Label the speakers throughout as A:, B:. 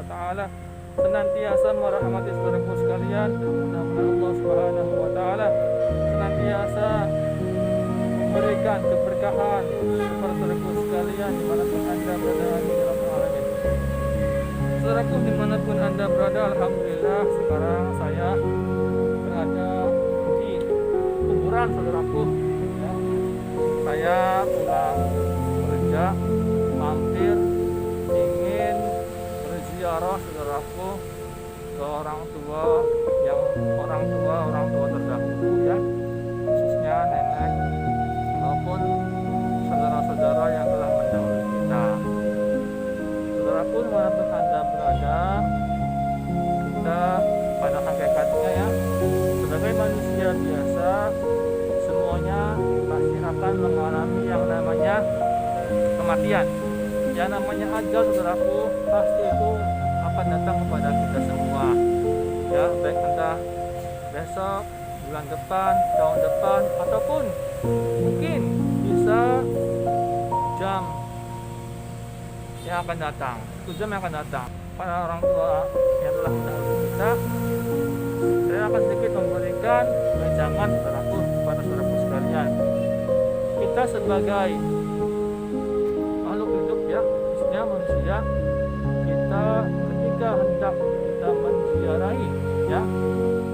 A: taala senantiasa merahmati saudaraku sekalian, dan mudah-mudahan Allah Subhanahu wa taala senantiasa memberikan keberkahan kepada saudaraku sekalian dimanapun anda berada. Amin ya rabbal alamin. Saudaraku dimanapun anda berada, alhamdulillah sekarang saya berada di kuburan saudaraku ya. Saya pulang kerja mampir ingin berziarah saudaraku ke orang tua terdahulu ya, khususnya nenek maupun saudara-saudara yang telah mendahului kita. Saudaraku dimanapun anda berada, kita pada hakikatnya ya sebagai manusia biasa semuanya pasti akan mengalami yang namanya kematian. Yang namanya ajal saudaraku pasti itu akan datang kepada kita semua ya, baik entah besok, bulan depan, tahun depan, ataupun mungkin bisa jam yang akan datang, 1 jam yang akan datang. Para orang tua yang telah mendahului kita, saya akan sedikit memberikan wejangan saudaraku kepada saudaraku sekalian. Kita sebagai makhluk hidup ya, khususnya manusia, kita ketika hendak kita menziarahi ya,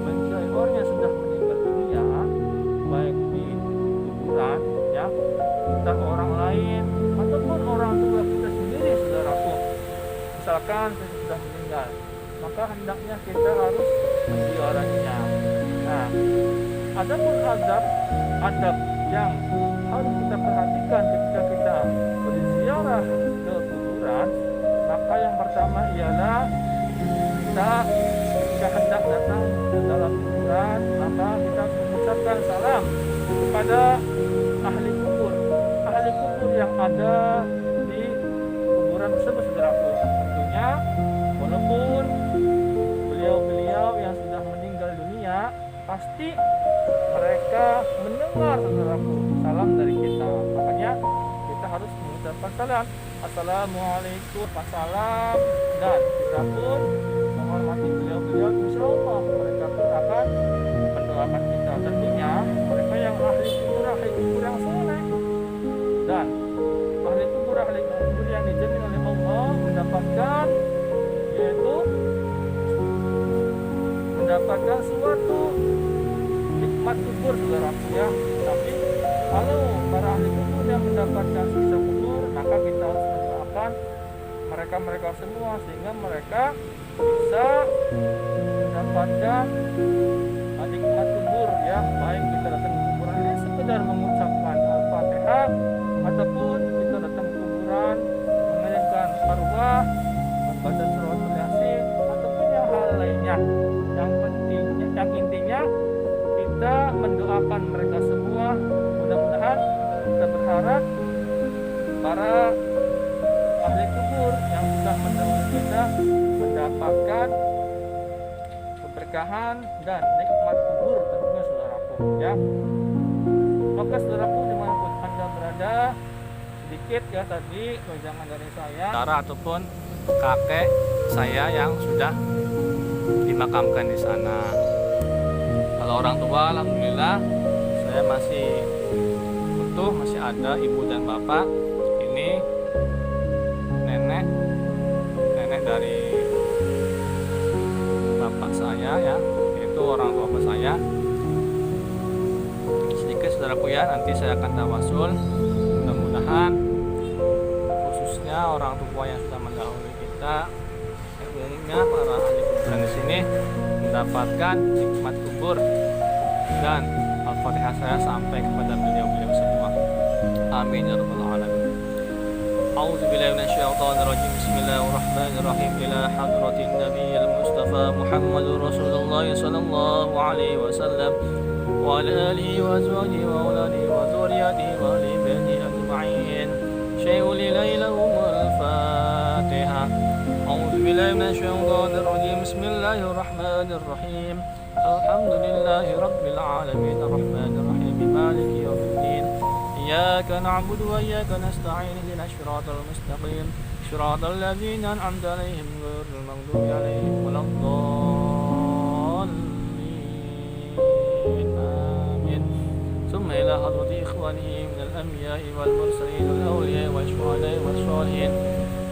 A: menziarahi orang yang sudah meninggal dunia, baik di kuburan ya, entah orang lain ataupun orang tua kita sendiri saudaraku, misalkan sudah meninggal, maka hendaknya kita harus menziarahinya. Nah, adapun adab yang harus kita perhatikan ketika kita berziarah ke kuburan, maka yang pertama ialah kita ketika hendak datang ke dalam kuburan, maka kita mengucapkan salam kepada ahli kubur yang ada di kuburan tersebut saudaraku. Tentunya walaupun beliau-beliau yang sudah meninggal dunia, pasti mereka mendengar saudaraku salam dari kita. Makanya kita harus mengucapkan salam, assalamualaikum, wassalam, dan kita pun menghormati beliau-beliau. Insyaallah mereka pun akan mendoakan kita. Tentunya mereka yang ahli kubur yang soleh, dan ahli kubur yang dijamin oleh Allah mendapatkan suatu nikmat kubur saudaraku ya. Tapi kalau para ahli kubur yang mendapatkan siksa kubur, maka kita harus mendoakan mereka semua sehingga mereka bisa mendapatkan nikmat kubur ya, baik kita datang ke kuburan ini sekedar mengucapkan Al-Fatihah, ataupun kita datang ke kuburan mengirimkan arwah, membaca surah Yasin, ataupun yang hal lainnya. Yang intinya kita mendoakan mereka semua. Mudah-mudahan kita berharap para ahli kubur yang sudah mendahului kita mendapatkan keberkahan dan nikmat kubur tentunya saudaraku ya. Maka saudaraku dimanapun anda berada, sedikit ya tadi wejangan dari saya, saudara ataupun kakek saya yang sudah dimakamkan di sana. Kalau orang tua, alhamdulillah saya masih utuh, masih ada ibu dan bapak. Ini nenek dari bapak saya ya, yaitu orang tua bapak saya. Sedikit saudaraku ya, nanti saya akan tawasul. Mudah-mudahan khususnya orang tua yang sudah mendahului kita, umumnya para ahli kuburan di sini mendapatkan nikmat kubur, dan Al-Fatihah saya sampai kepada beliau-beliau semua. Amin ya rabbal alamin. A'udzu billahi minasyaitonir rajim. Bismillahirrahmanirrahim. Ila hadratin nabiyil mustafa Muhammadur Rasulullah sallallahu alaihi wasallam wa ala alihi wa azwajihi wa auladihi wa dzurriyyatihi wa ahli baitihi ajma'in. Syai'ul lailahum al-Fatihah. A'udzu billahi minasyaitonir rajim. Bismillahirrahmanirrahim. Alhamdulillahi rabbil alamin arrahmanir rahim maliki yaumiddin. إياك نعبد وإياك نستعين اهدنا الصراط المستقيم صراط الذين أنعمت عليهم غير المغضوب عليهم ولا الضالين آمين. ثم إلى حضرة إخوانه من الأنبياء والمرسلين والأولياء والشهداء والصالحين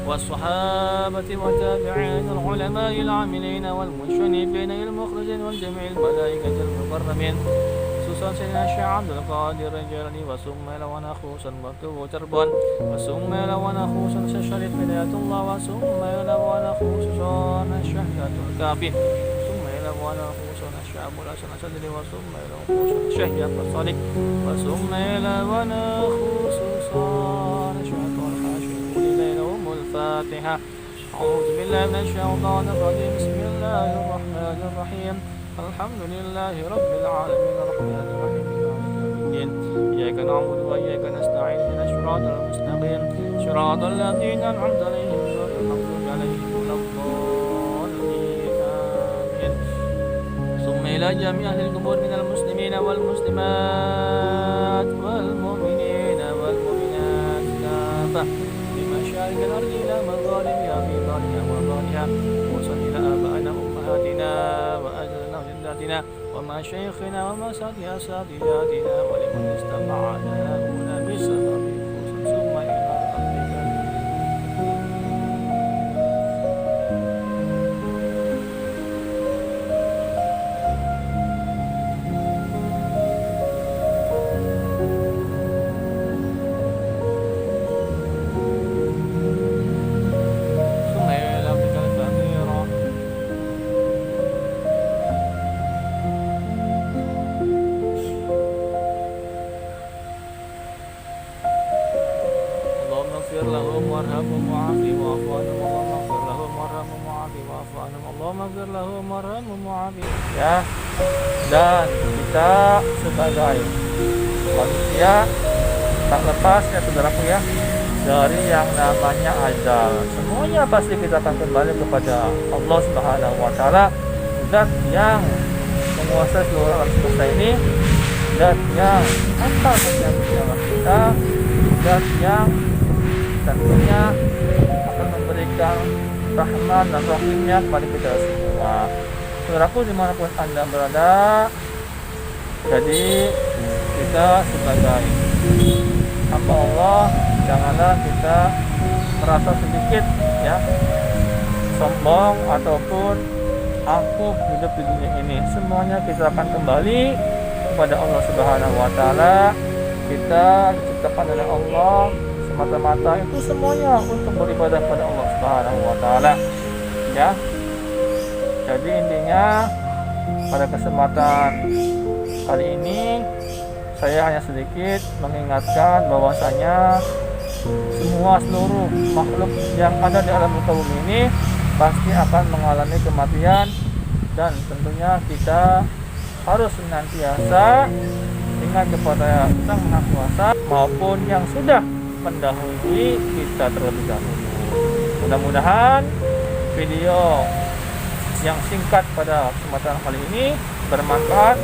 A: والصحابة والتابعين العلماء العاملين والمجتهدين المخلصين والجميع الملائكة المكرمين خصوصا سيدنا الشيخ عبد القادر الجيلاني وثم إلى ونخوصا وكبو تربا وثم إلى ونخوصا شريف هداية الله وثم إلى ونخوصا الشهادة الكافي ثم إلى ونخوصا الشعب الحسن صدري وثم إلى ونخوصا الشهية الصالح وثم إلى ونخوصا الشهادة الفاتحة. أعوذ بالله من الشيطان الرجيم. بسم الله الرحمن الرحيم. الحمد لله رب العالمين الرحمن الرحيم مالك يوم الدين. إياك نعبد وإياك نستعين اهدنا الصراط المستقيم صراط الذين أنعمت عليهم غير المغضوب عليهم ولا الضالين آمين. ثم إلى جميع أهل القبور من المسلمين والمسلمات والمؤمنين والمؤمنات كافة مشارق الأرض إلى مغاربها في ظاهرها وباطنها وصل إلى آبائنا وأمهاتنا وأجدادنا وجداتنا ومشايخنا ومساتذاتنا ولمن استمعنا هنا بسبب ثم إلى ربك. اللهم اغfir lahum warhamhum wa'afi. Ya, dan kita sebagai manusia tak lepas ya saudaraku ya dari yang namanya ajal. Semuanya pasti kita akan kembali kepada Allah Subhanahu wa taala, zat yang menguasai seluruh alam semesta ini, zat yang akan menjaga kita, zat yang tentunya akan memberikan rahmat dan rahimnya kepada kita semua. Saudaraku dimanapun Anda berada, jadi kita sebagai hamba Allah janganlah kita merasa sedikit ya sombong ataupun angkuh hidup di dunia ini. Semuanya kita akan kembali kepada Allah Subhanahu wa taala. Kita diciptakan oleh Allah semata-mata itu semuanya untuk beribadah kepada Allah Subhanahu wa taala. Ya. Jadi intinya pada kesempatan kali ini saya hanya sedikit mengingatkan bahwasanya seluruh makhluk yang ada di alam muka bumi ini pasti akan mengalami kematian, dan tentunya kita harus senantiasa ingat kepada Sang Maha Kuasa maupun yang sudah mendahului kita terlebih dahulu. Mudah-mudahan video yang singkat pada kesempatan kali ini bermanfaat.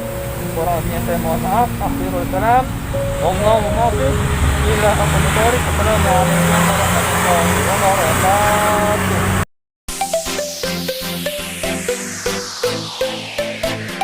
A: Kurang lebihnya saya mohon maaf. Akhirul kalam. Wallahu muwaffiq ila aqwamit thoriq. Assalamualaikum warahmatullahi wabarakatuh.